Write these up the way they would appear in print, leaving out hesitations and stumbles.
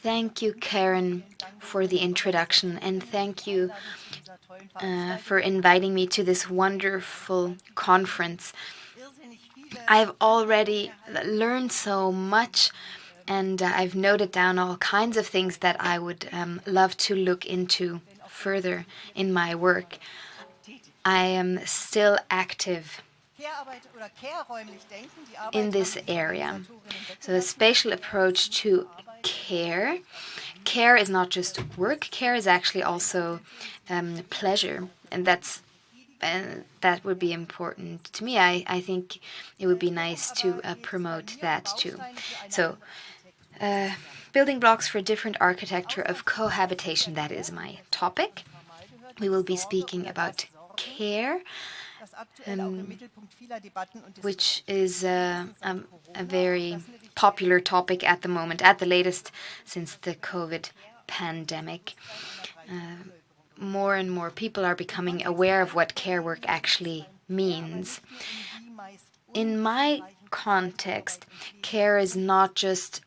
Thank you, Karen, for the introduction, and thank you for inviting me to this wonderful conference. I've already learned so much, and I've noted down all kinds of things that I would love to look into further in my work. I am still active in this area. So a spatial approach to care. Care is not just work, care is actually also pleasure, and that would be important to me. I think it would be nice to promote that too. So building blocks for different architecture of cohabitation, that is my topic. We will be speaking about care, which is a very popular topic at the moment, at the latest since the COVID pandemic. More and more people are becoming aware of what care work actually means. In my context, care is not just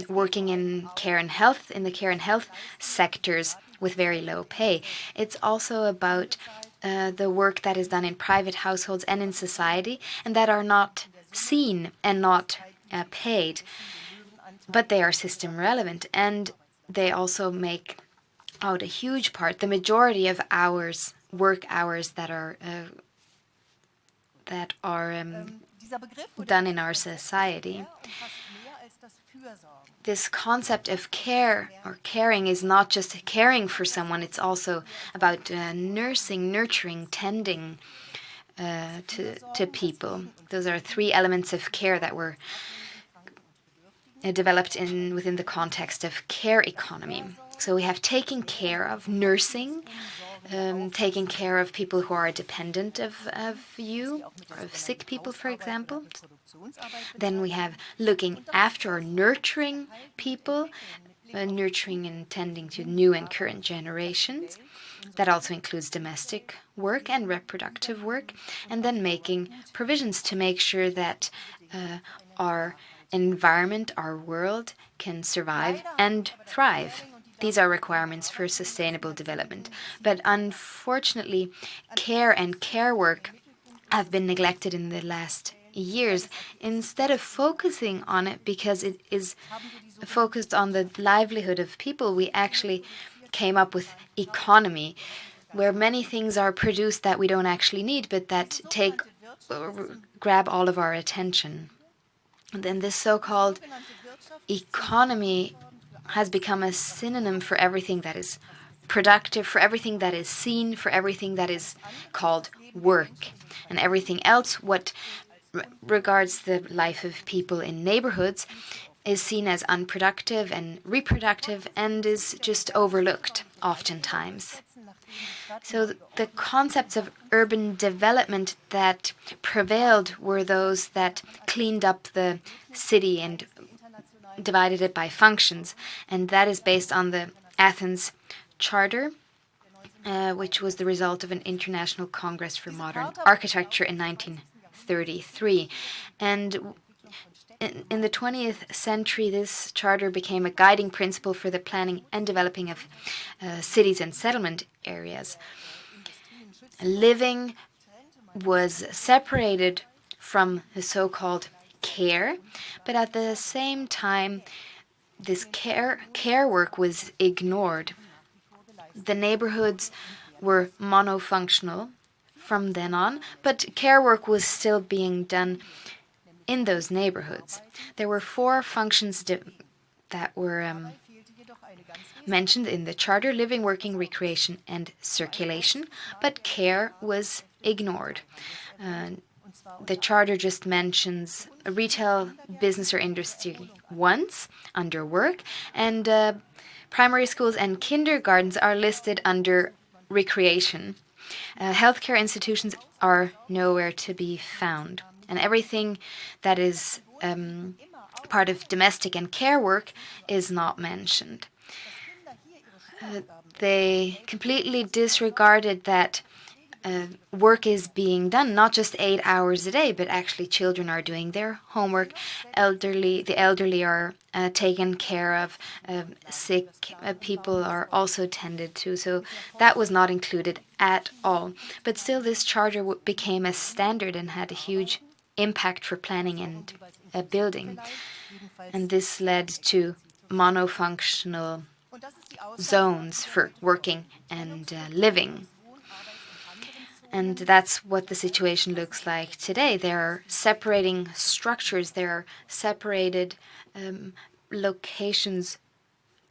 working in care and health, in the care and health sectors with very low pay. It's also about the work that is done in private households and in society, and that are not seen and not paid, but they are system relevant, and they also make out a huge part, the majority of hours, work hours that are done in our society. This concept of care or caring is not just caring for someone, it's also about nursing, nurturing, tending to people. Those are three elements of care that were developed within the context of care economy. So we have taking care of, nursing, taking care of people who are dependent of you, or of sick people, for example. Then we have looking after or nurturing people, nurturing and tending to new and current generations. That also includes domestic work and reproductive work, and then making provisions to make sure that our environment, our world, can survive and thrive. These are requirements for sustainable development. But unfortunately, care and care work have been neglected in the last years, instead of focusing on it because it is focused on the livelihood of people. We actually came up with economy, where many things are produced that we don't actually need, but that grab all of our attention. And then this so-called economy has become a synonym for everything that is productive, for everything that is seen, for everything that is called work. And everything else, what regards the life of people in neighborhoods, is seen as unproductive and reproductive and is just overlooked oftentimes. So the concepts of urban development that prevailed were those that cleaned up the city and divided it by functions, and that is based on the Athens Charter, which was the result of an International Congress for Modern Architecture in 1933. And in the 20th century, this charter became a guiding principle for the planning and developing of cities and settlement areas. Living was separated from the so-called care, but at the same time, this care work was ignored. The neighborhoods were monofunctional from then on, but care work was still being done in those neighborhoods. There were four functions that were mentioned in the charter: living, working, recreation, and circulation, but care was ignored. The charter just mentions retail, business, or industry once under work, and primary schools and kindergartens are listed under recreation. Healthcare institutions are nowhere to be found, and everything that is part of domestic and care work is not mentioned. They completely disregarded that work is being done, not just 8 hours a day, but actually children are doing their homework, the elderly are taken care of, sick people are also tended to, so that was not included at all. But still, this charter became a standard and had a huge impact for planning and building, and this led to monofunctional zones for working and living. And that's what the situation looks like today. There are separating structures, there are separated locations.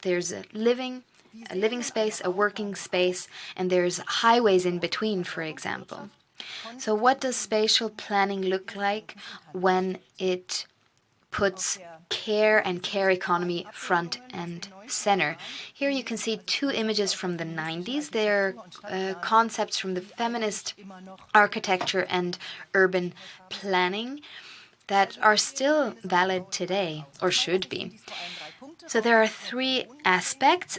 There's a living space, a working space, and there's highways in between, for example. So what does spatial planning look like when it puts care and care economy front and center? Here you can see two images from the 90s. They're concepts from the feminist architecture and urban planning that are still valid today, or should be. So there are three aspects.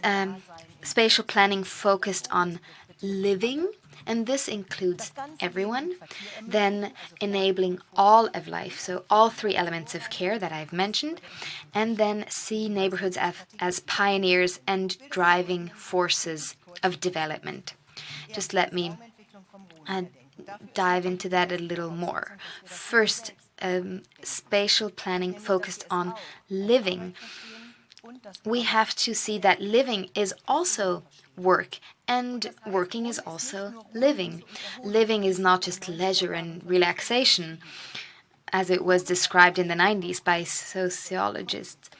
Spatial planning focused on living, and this includes everyone, then enabling all of life, so all three elements of care that I've mentioned, and then see neighborhoods as pioneers and driving forces of development. Just let me dive into that a little more. First, spatial planning focused on living. We have to see that living is also work, and working is also living. Living is not just leisure and relaxation, as it was described in the 90s by sociologists.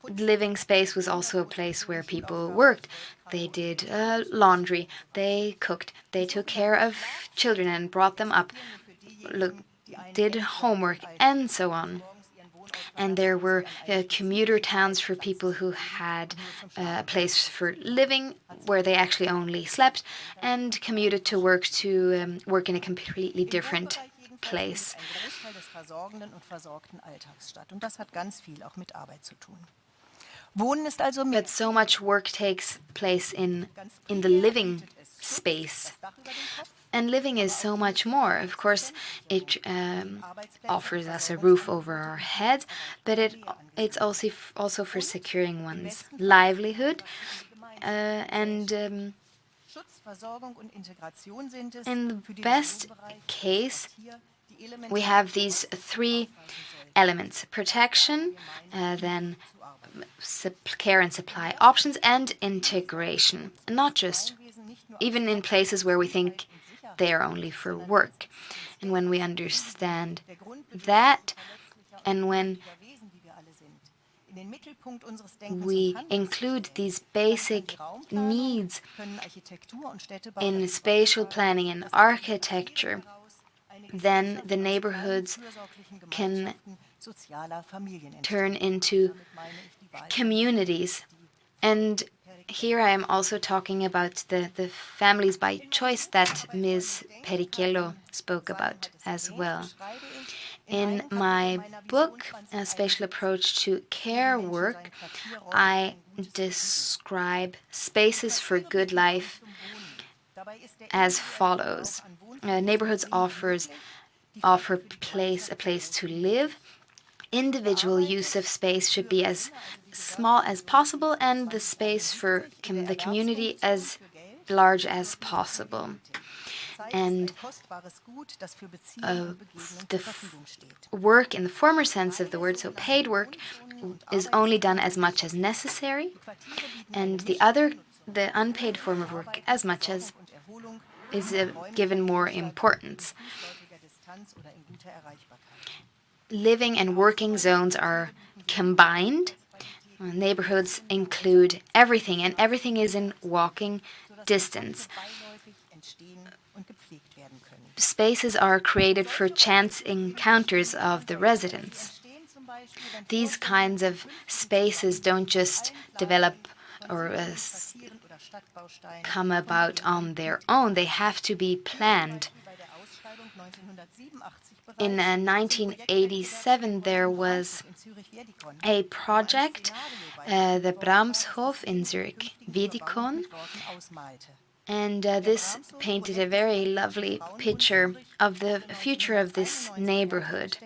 Living space was also a place where people worked. They did laundry, they cooked, they took care of children and brought them up, did homework, and so on. And there were commuter towns for people who had a place for living where they actually only slept and commuted to work in a completely different place. But so much work takes place in the living space. And living is so much more. Of course, it offers us a roof over our head, but it's also for securing one's livelihood. And in the best case, we have these three elements: protection, then care and supply options, and integration. Not just, even in places where we think they are only for work. And when we understand that, and when we include these basic needs in spatial planning and architecture, then the neighborhoods can turn into communities. And here I am also talking about the families by choice that Ms. Perichello spoke about as well. In my book, A Spatial Approach to Care Work, I describe spaces for good life as follows. Neighborhoods offer a place to live. Individual use of space should be as small as possible, and the space for the community as large as possible. And the work in the former sense of the word, so paid work, is only done as much as necessary, and the unpaid form of work as much as is given more importance. Living and working zones are combined. Neighborhoods include everything, and everything is in walking distance. Spaces are created for chance encounters of the residents. These kinds of spaces don't just develop or come about on their own. They have to be planned. In 1987, there was a project, the Bramshof in Zurich, Wiedikon, And this painted a very lovely picture of the future of this neighborhood.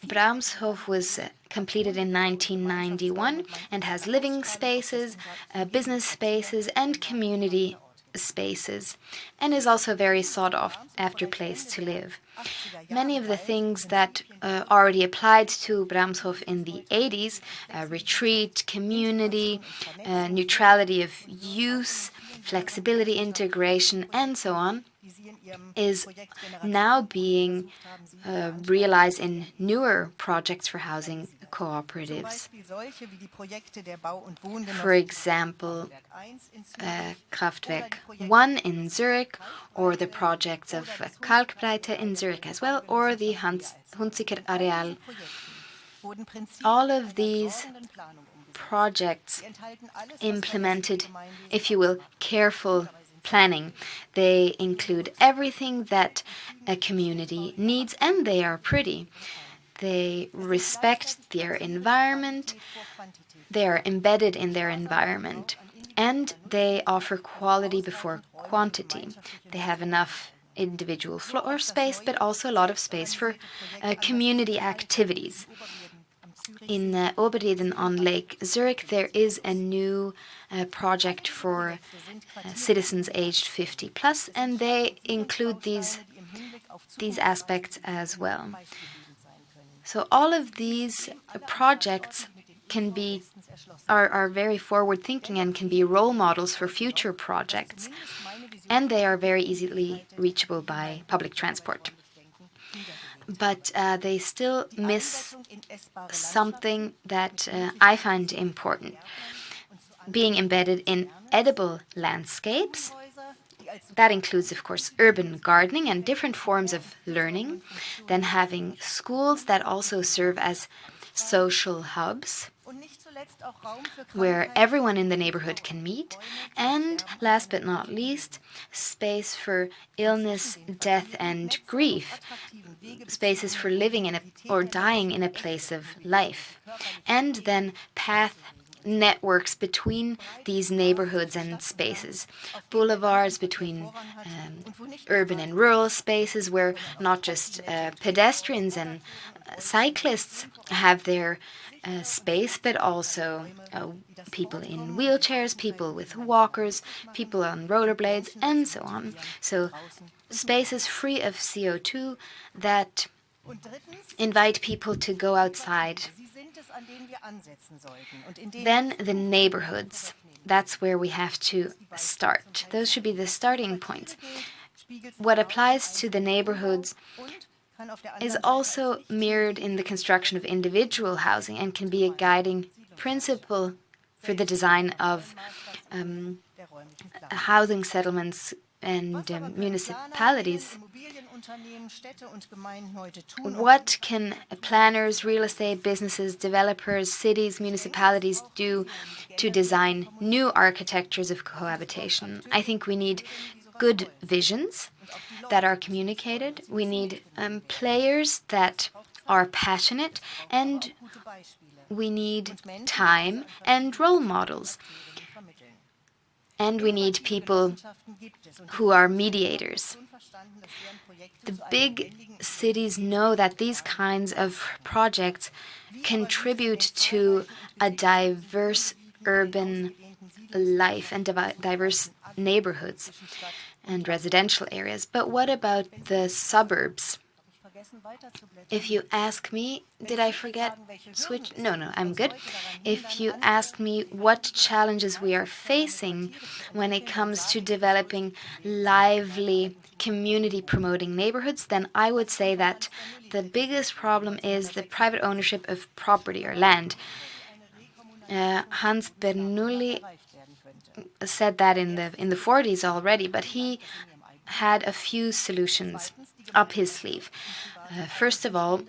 Bramshof was completed in 1991 and has living spaces, business spaces, and community spaces, and is also a very sought-after place to live. Many of the things that already applied to Bramshof in the 80s, retreat, community, neutrality of use, flexibility, integration, and so on, is now being realized in newer projects for housing cooperatives. For example, Kraftwerk 1 in Zurich, or the projects of Kalkbreite in Zurich as well, or the Hunziker Areal. All of these projects implemented, if you will, careful planning. They include everything that a community needs, and they are pretty. They respect their environment, they are embedded in their environment, and they offer quality before quantity. They have enough individual floor space, but also a lot of space for community activities. In Oberrieden on Lake Zurich, there is a new project for citizens aged 50 plus, and they include these aspects as well. So all of these projects are very forward-thinking and can be role models for future projects, and they are very easily reachable by public transport. But they still miss something that I find important. Being embedded in edible landscapes. That includes, of course, urban gardening and different forms of learning. Then having schools that also serve as social hubs, where everyone in the neighborhood can meet. And last but not least, space for illness, death, and grief. Spaces for living in or dying in a place of life. And then path networks between these neighborhoods and spaces. Boulevards between urban and rural spaces where not just pedestrians and cyclists have their space, but also people in wheelchairs, people with walkers, people on rollerblades, and so on. So spaces free of CO2 that invite people to go outside. Then the neighborhoods. That's where we have to start. Those should be the starting points. What applies to the neighborhoods is also mirrored in the construction of individual housing and can be a guiding principle for the design of housing settlements and municipalities. What can planners, real estate businesses, developers, cities, municipalities do to design new architectures of cohabitation? I think we need good visions that are communicated. We need players that are passionate, and we need time and role models. And we need people who are mediators. The big cities know that these kinds of projects contribute to a diverse urban life and diverse neighborhoods and residential areas. But what about the suburbs? If you ask me, did I forget switch? No, I'm good. If you ask me what challenges we are facing when it comes to developing lively, community-promoting neighborhoods, then I would say that the biggest problem is the private ownership of property or land. Hans Bernoulli said that in the 40s already, but he had a few solutions up his sleeve. First of all,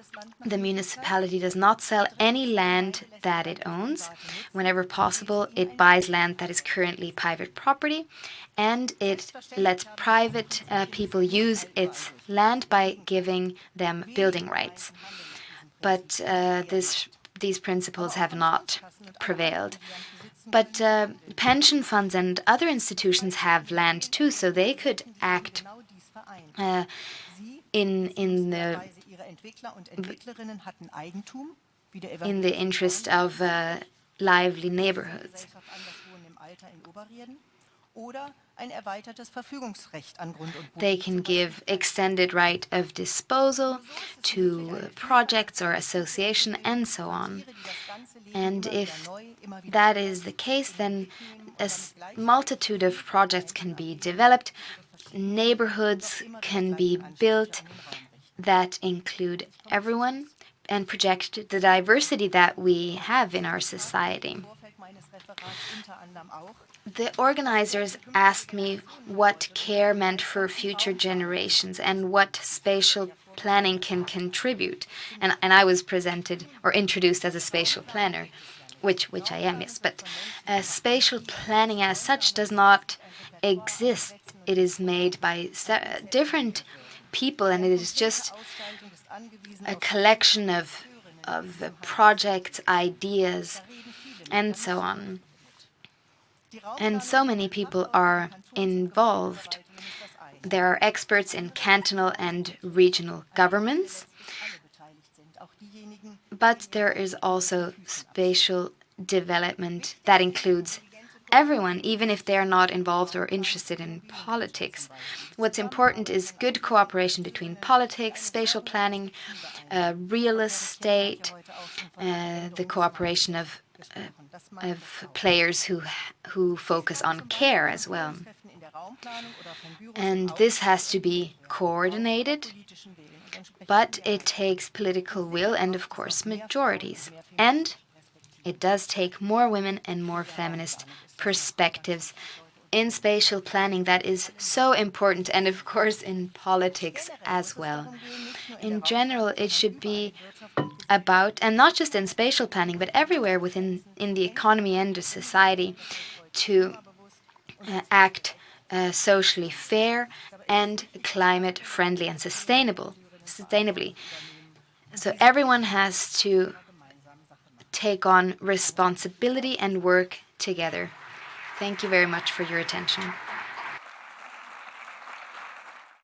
the municipality does not sell any land that it owns. Whenever possible, it buys land that is currently private property, and it lets private people use its land by giving them building rights. But these principles have not prevailed. But pension funds and other institutions have land too, so they could act in the interest of lively neighborhoods. They can give extended right of disposal to projects or association and so on. And if that is the case, then a multitude of projects can be developed, neighborhoods can be built that include everyone and project the diversity that we have in our society. The organizers asked me what care meant for future generations and what spatial planning can contribute. And I was presented or introduced as a spatial planner, which I am, yes. But spatial planning as such does not exist. It is made by different people, and it is just a collection of projects, ideas, and so on. And so many people are involved. There are experts in cantonal and regional governments, but there is also spatial development that includes everyone, even if they are not involved or interested in politics. What's important is good cooperation between politics, spatial planning, real estate, the cooperation of players who focus on care as well. And this has to be coordinated, but it takes political will and, of course, majorities. And it does take more women and more feminist perspectives in spatial planning that is so important, and of course in politics as well. In general, it should be about, and not just in spatial planning, but everywhere in the economy and the society, to act socially fair and climate friendly and sustainably. So everyone has to take on responsibility and work together. Thank you very much for your attention.